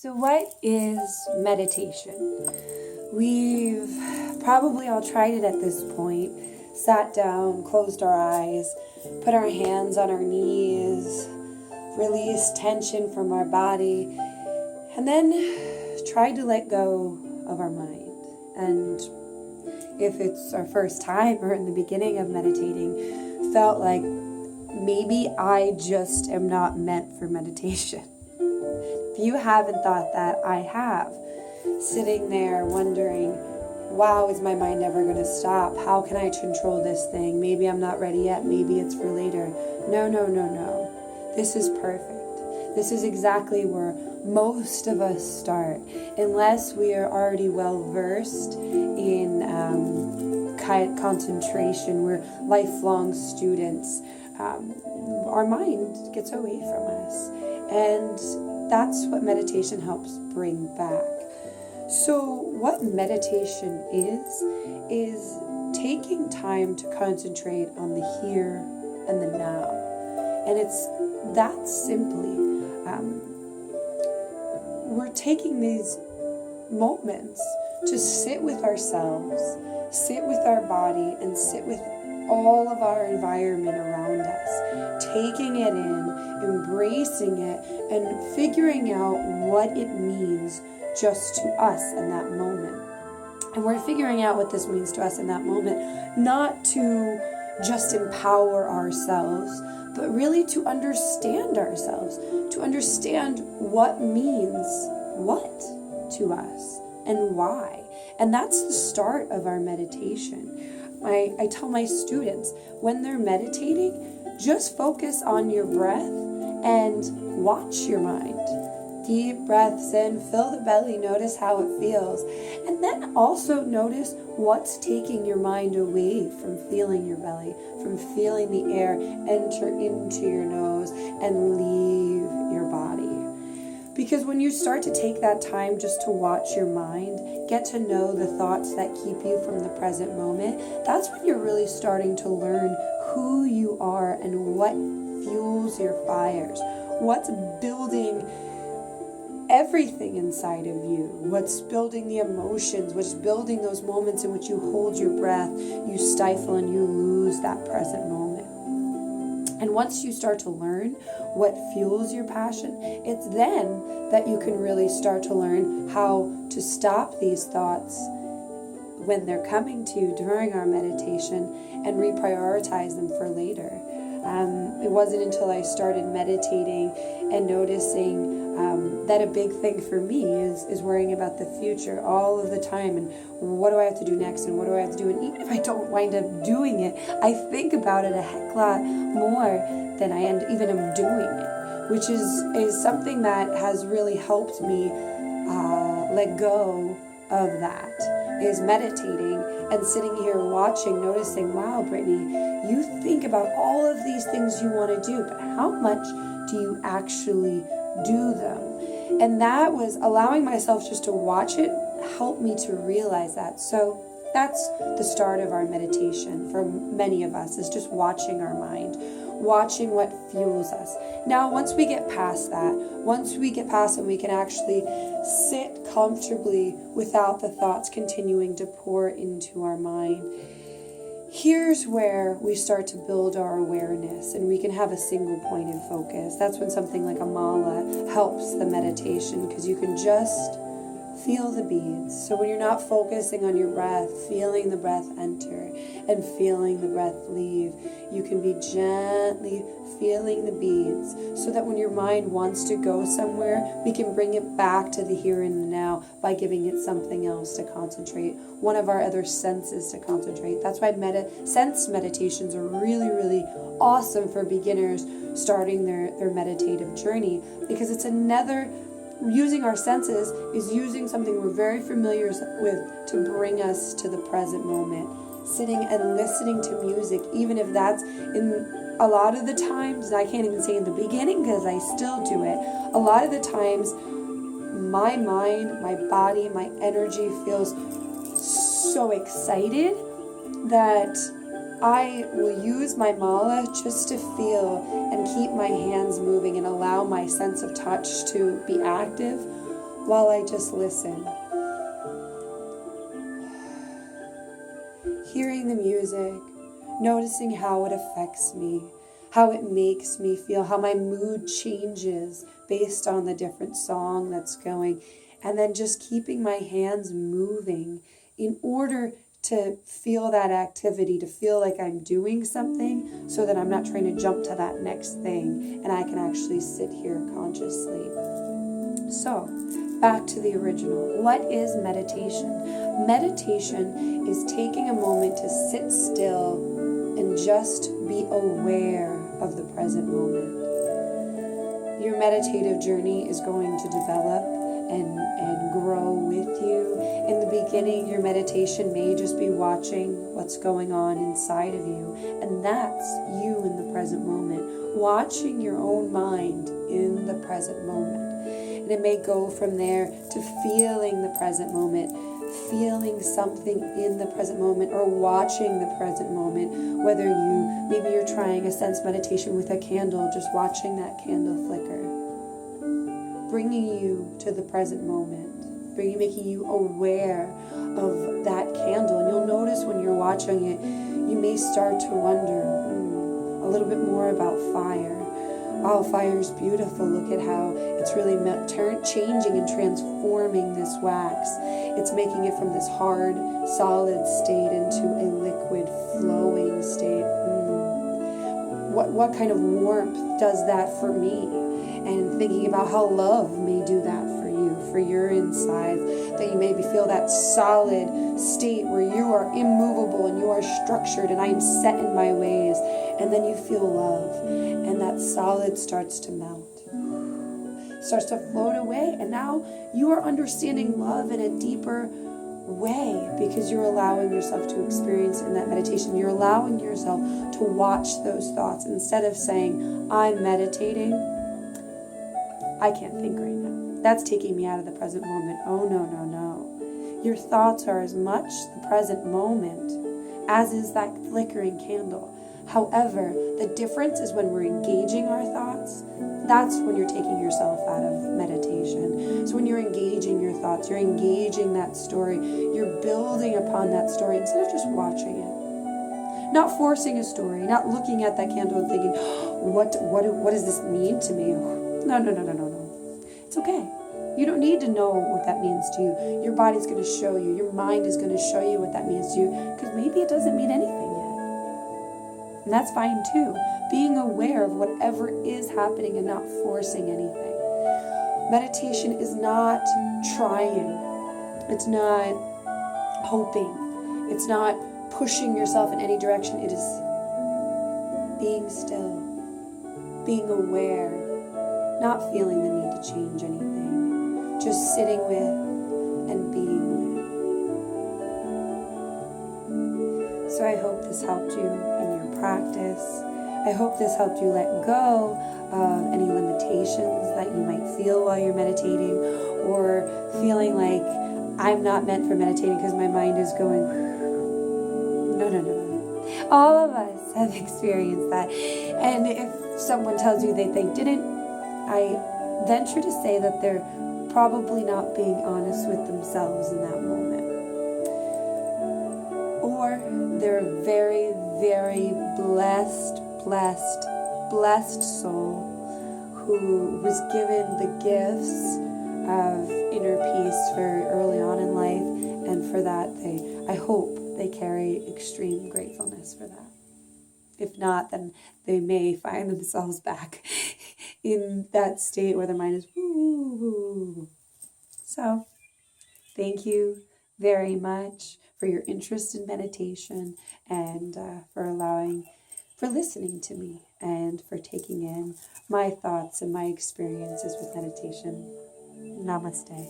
So, what is meditation? We've probably all tried it at this point. Sat down, closed our eyes, put our hands on our knees, released tension from our body, and then tried to let go of our mind. And if it's our first time or in the beginning of meditating, felt like maybe I just am not meant for meditation. If you haven't thought that, I have. Sitting there wondering, wow, is my mind ever going to stop? How can I control this thing? Maybe I'm not ready yet. Maybe it's for later. No. This is perfect. This is exactly where most of us start, unless we are already well versed in concentration. We're lifelong students. Our mind gets away from us, and that's what meditation helps bring back. So what meditation is taking time to concentrate on the here and the now. And it's that simply, we're taking these moments to sit with ourselves, sit with our body, and sit with all of our environment around us, taking it in, embracing it, and figuring out what it means just to us in that moment. And we're figuring out what this means to us in that moment, not to just empower ourselves, but really to understand ourselves, to understand what means what to us and why. And that's the start of our meditation. I tell my students, when they're meditating, just focus on your breath and watch your mind. Deep breaths in, fill the belly, notice how it feels. And then also notice what's taking your mind away from feeling your belly, from feeling the air enter into your nose and leave your body. Because when you start to take that time just to watch your mind, get to know the thoughts that keep you from the present moment, that's when you're really starting to learn who you are and what fuels your fires, what's building everything inside of you, what's building the emotions, what's building those moments in which you hold your breath, you stifle, and you lose that present moment. And once you start to learn what fuels your passion, it's then that you can really start to learn how to stop these thoughts when they're coming to you during our meditation and reprioritize them for later. It wasn't until I started meditating and noticing that a big thing for me is worrying about the future all of the time, and what do I have to do next, and what do I have to do, and even if I don't wind up doing it, I think about it a heck lot more than I even am doing it, which is something that has really helped me let go of that, is meditating and sitting here watching, noticing, wow, Brittany, you think about all of these things you want to do, but how much do you actually do them? And that was allowing myself just to watch it, helped me to realize that. So that's the start of our meditation for many of us, is just watching our mind, watching what fuels us. Now, once we get past that, and we can actually sit comfortably without the thoughts continuing to pour into our mind, here's where we start to build our awareness, and we can have a single point of focus. That's when something like a mala helps the meditation, because you can just feel the beads. So when you're not focusing on your breath, feeling the breath enter and feeling the breath leave, you can be gently feeling the beads, so that when your mind wants to go somewhere, we can bring it back to the here and the now by giving it something else to concentrate, one of our other senses to concentrate. That's why sense meditations are really, really awesome for beginners starting their meditative journey, because it's another, using our senses is using something we're very familiar with to bring us to the present moment. Sitting and listening to music, even if that's in a lot of the times, I can't even say in the beginning because I still do it, a lot of the times my mind, my body, my energy feels so excited that I will use my mala just to feel and keep my hands moving and allow my sense of touch to be active while I just listen. Hearing the music, noticing how it affects me, how it makes me feel, how my mood changes based on the different song that's going, and then just keeping my hands moving in order to feel that activity, to feel like I'm doing something so that I'm not trying to jump to that next thing and I can actually sit here consciously. So, back to the original. What is meditation? Meditation is taking a moment to sit still and just be aware of the present moment. Your meditative journey is going to develop and grow with you. In the beginning, your meditation may just be watching what's going on inside of you, and that's you in the present moment, watching your own mind in the present moment. And it may go from there to feeling the present moment, feeling something in the present moment, or watching the present moment, whether maybe you're trying a sense meditation with a candle, just watching that candle flicker, bringing you to the present moment, making you aware of that candle. And you'll notice when you're watching it, you may start to wonder a little bit more about fire. Wow, fire is beautiful. Look at how it's really changing and transforming this wax. It's making it from this hard, solid state into a liquid, flowing state. What kind of warmth does that for me? And thinking about how love may do that for you, for your inside, that you maybe feel that solid state where you are immovable and you are structured and I am set in my ways. And then you feel love, and that solid starts to melt, starts to float away, and now you are understanding love in a deeper way because you're allowing yourself to experience in that meditation. You're allowing yourself to watch those thoughts instead of saying, I'm meditating, I can't think right now. That's taking me out of the present moment. Oh, no, no, no. Your thoughts are as much the present moment as is that flickering candle. However, the difference is when we're engaging our thoughts, that's when you're taking yourself out of meditation. So when you're engaging your thoughts, you're engaging that story, you're building upon that story instead of just watching it. Not forcing a story, not looking at that candle and thinking, what does this mean to me? No. It's okay. You don't need to know what that means to you. Your body's going to show you. Your mind is going to show you what that means to you, because maybe it doesn't mean anything yet. And that's fine too. Being aware of whatever is happening and not forcing anything. Meditation is not trying. It's not hoping. It's not pushing yourself in any direction. It is being still, being aware, not feeling the need to change anything, just sitting with and being with. So I hope this helped you in your practice. I hope this helped you let go of any limitations that you might feel while you're meditating, or feeling like I'm not meant for meditating because my mind is going. No. All of us have experienced that. And if someone tells you that they didn't, I venture to say that they're probably not being honest with themselves in that moment. Or they're a very, very blessed soul who was given the gifts of inner peace very early on in life, and for that I hope they carry extreme gratefulness for that. If not, then they may find themselves back in that state where their mind is woo. So, thank you very much for your interest in meditation, and for listening to me, and for taking in my thoughts and my experiences with meditation. Namaste.